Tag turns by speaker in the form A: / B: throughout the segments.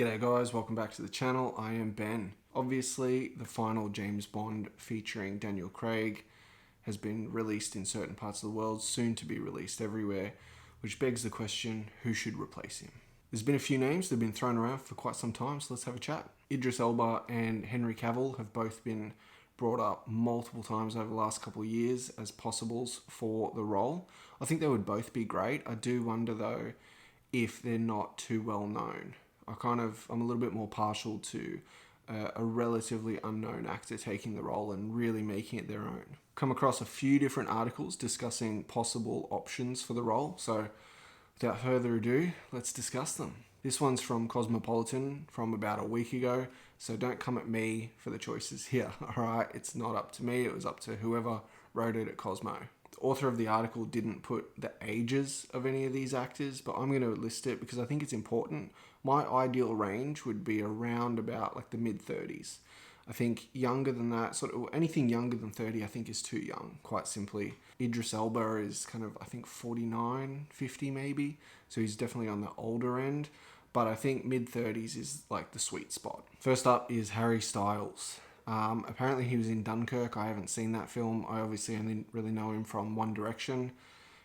A: G'day guys, welcome back to the channel. I am Ben. Obviously, the final James Bond featuring Daniel Craig has been released in certain parts of the world, soon to be released everywhere, which begs the question, who should replace him? There's been a few names that have been thrown around for quite some time, so let's have a chat. Idris Elba and Henry Cavill have both been brought up multiple times over the last couple of years as possibles for the role. I think they would both be great. I do wonder though if they're not too well known. I'm a little bit more partial to a relatively unknown actor taking the role and really making it their own. Come across a few different articles discussing possible options for the role, so without further ado, let's discuss them. This one's from Cosmopolitan from about a week ago, so don't come at me for the choices here, alright? It's not up to me, it was up to whoever wrote it at Cosmo. The author of the article didn't put the ages of any of these actors, but I'm going to list it because I think it's important. My ideal range would be around about like the mid-30s. I think younger than that, anything younger than 30 I think is too young, quite simply. Idris Elba is kind of, I think 49, 50 maybe, so he's definitely on the older end, but I think mid-30s is like the sweet spot. First up is Harry Styles. Apparently he was in Dunkirk. I haven't seen that film. I obviously only really know him from One Direction.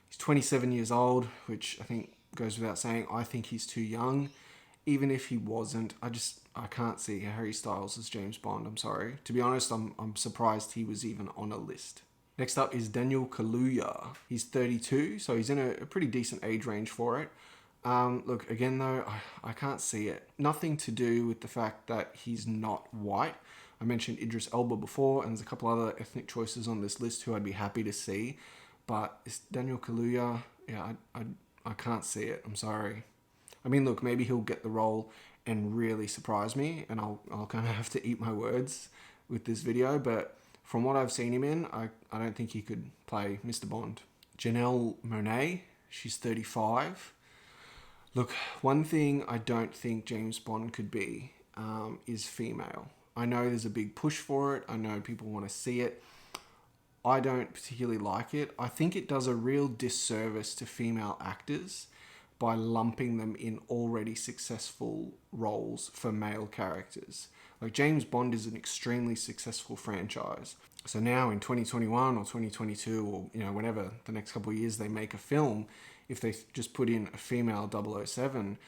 A: He's 27 years old, which I think goes without saying. I think he's too young. Even if he wasn't, I can't see Harry Styles as James Bond. I'm sorry. To be honest, I'm surprised he was even on a list. Next up is Daniel Kaluya. He's 32, so he's in a pretty decent age range for it. Look, again though, I can't see it. Nothing to do with the fact that he's not white. I mentioned Idris Elba before, and there's a couple other ethnic choices on this list who I'd be happy to see. But it's Daniel Kaluya, yeah, I can't see it. I'm sorry. I mean, look, maybe he'll get the role and really surprise me, and I'll kind of have to eat my words with this video. But from what I've seen him in, I don't think he could play Mr. Bond. Janelle Monae, she's 35. Look, one thing I don't think James Bond could be is female. I know there's a big push for it. I know people want to see it. I don't particularly like it. I think it does a real disservice to female actors by lumping them in already successful roles for male characters. Like James Bond is an extremely successful franchise. So now in 2021 or 2022 or whenever the next couple of years they make a film, if they just put in a female 007,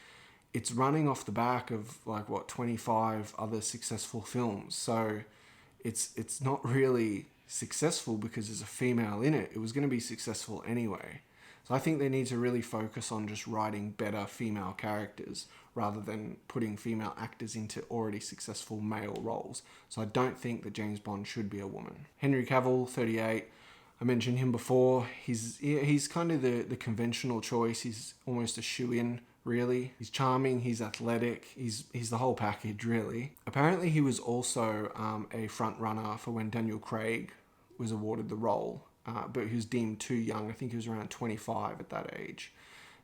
A: it's running off the back of 25 other successful films. So it's not really successful because there's a female in it. It was going to be successful anyway. So I think they need to really focus on just writing better female characters rather than putting female actors into already successful male roles. So I don't think that James Bond should be a woman. Henry Cavill, 38. I mentioned him before. He's kind of the conventional choice. He's almost a shoo-in, really. He's charming, he's athletic, he's the whole package, really. Apparently he was also a front runner for when Daniel Craig was awarded the role, but he was deemed too young. I think he was around 25 at that age.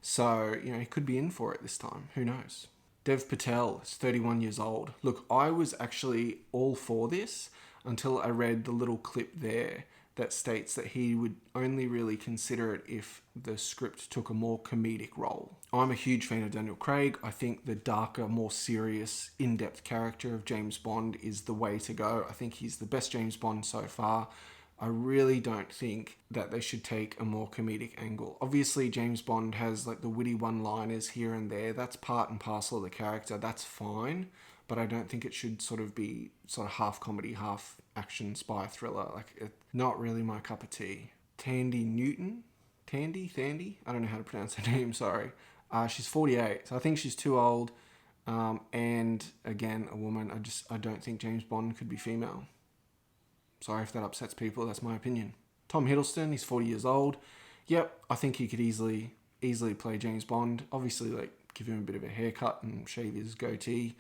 A: So, he could be in for it this time. Who knows? Dev Patel is 31 years old. Look, I was actually all for this until I read the little clip there that states that he would only really consider it if the script took a more comedic role. I'm a huge fan of Daniel Craig. I think the darker, more serious, in-depth character of James Bond is the way to go. I think he's the best James Bond so far. I really don't think that they should take a more comedic angle. Obviously, James Bond has the witty one-liners here and there. That's part and parcel of the character. That's fine. But I don't think it should be half comedy, half action spy thriller. Not really my cup of tea. Tandy Newton? Thandy? I don't know how to pronounce her name, sorry. She's 48, so I think she's too old. And again, a woman. I don't think James Bond could be female. Sorry if that upsets people, that's my opinion. Tom Hiddleston, he's 40 years old. Yep, I think he could easily play James Bond. Obviously, give him a bit of a haircut and shave his goatee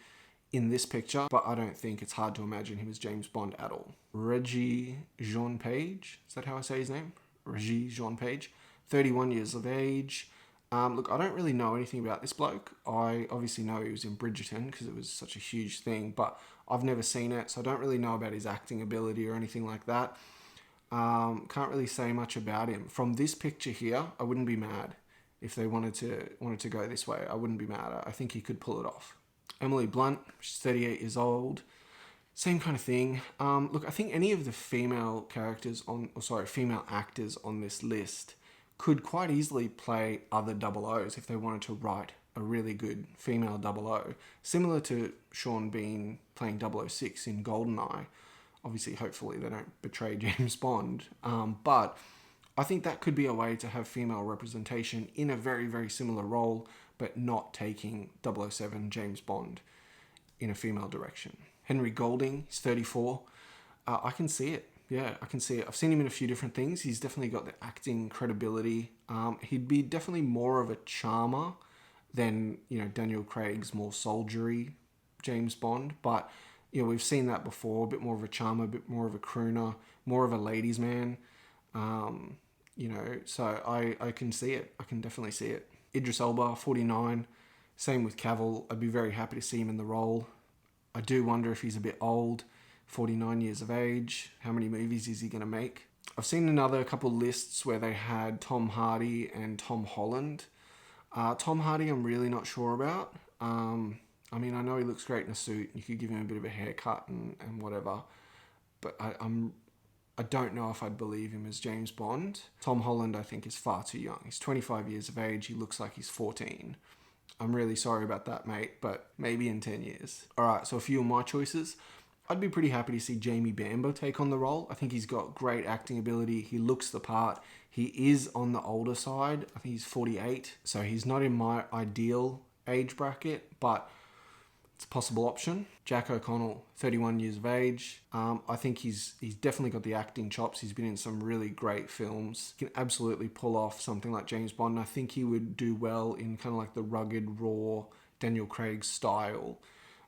A: in this picture, but I don't think it's hard to imagine him as James Bond at all. Reggie Jean-Page, is that how I say his name? Reggie Jean-Page, 31 years of age. Look, I don't really know anything about this bloke. I obviously know he was in Bridgerton because it was such a huge thing, but I've never seen it, so I don't really know about his acting ability or anything like that. Can't really say much about him. From this picture here, I wouldn't be mad if they wanted to go this way. I wouldn't be mad. I think he could pull it off. Emily Blunt, she's 38 years old. Same kind of thing. Look, I think any of the female female actors on this list could quite easily play other double O's if they wanted to write a really good female double O. Similar to Sean Bean playing 006 in GoldenEye. Obviously, hopefully they don't betray James Bond. But I think that could be a way to have female representation in a very, very similar role, but not taking 007 James Bond in a female direction. Henry Golding, he's 34. I can see it. Yeah, I can see it. I've seen him in a few different things. He's definitely got the acting credibility. He'd be definitely more of a charmer than, Daniel Craig's more soldiery James Bond. But, we've seen that before. A bit more of a charmer, a bit more of a crooner, more of a ladies' man. So I can see it. I can definitely see it. Idris Elba, 49. Same with Cavill. I'd be very happy to see him in the role. I do wonder if he's a bit old, 49 years of age. How many movies is he going to make? I've seen another couple lists where they had Tom Hardy and Tom Holland. Tom Hardy, I'm really not sure about. I know he looks great in a suit. You could give him a bit of a haircut and whatever. But I don't know if I'd believe him as James Bond. Tom Holland, I think, is far too young. He's 25 years of age. He looks like he's 14. I'm really sorry about that, mate, but maybe in 10 years. All right, so a few of my choices. I'd be pretty happy to see Jamie Bamber take on the role. I think he's got great acting ability. He looks the part. He is on the older side. I think he's 48, so he's not in my ideal age bracket, but it's a possible option. Jack O'Connell, 31 years of age. I think he's definitely got the acting chops. He's been in some really great films. He can absolutely pull off something like James Bond. And I think he would do well in kind of like the rugged, raw Daniel Craig style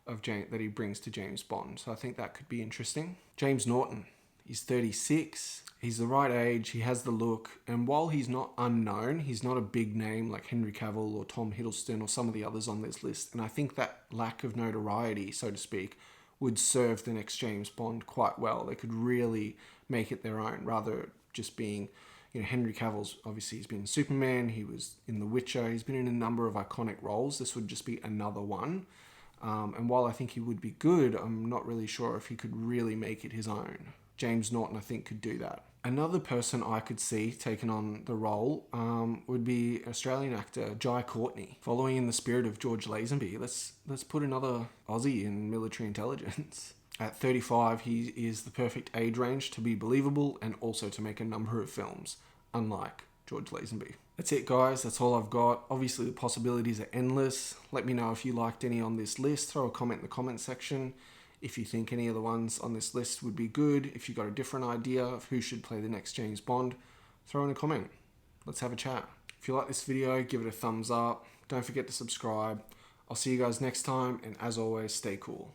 A: that he brings to James Bond. So I think that could be interesting. James Norton, he's 36. He's the right age. He has the look. And while he's not unknown, he's not a big name like Henry Cavill or Tom Hiddleston or some of the others on this list. And I think that lack of notoriety, so to speak, would serve the next James Bond quite well. They could really make it their own rather just being, Henry Cavill's obviously he's been Superman. He was in The Witcher. He's been in a number of iconic roles. This would just be another one. And while I think he would be good, I'm not really sure if he could really make it his own. James Norton, I think, could do that. Another person I could see taking on the role would be Australian actor Jai Courtney. Following in the spirit of George Lazenby, let's put another Aussie in military intelligence. At 35, he is the perfect age range to be believable and also to make a number of films, unlike George Lazenby. That's it, guys. That's all I've got. Obviously, the possibilities are endless. Let me know if you liked any on this list. Throw a comment in the comment section. If you think any of the ones on this list would be good, if you got a different idea of who should play the next James Bond, throw in a comment. Let's have a chat. If you like this video, give it a thumbs up. Don't forget to subscribe. I'll see you guys next time, and as always, stay cool.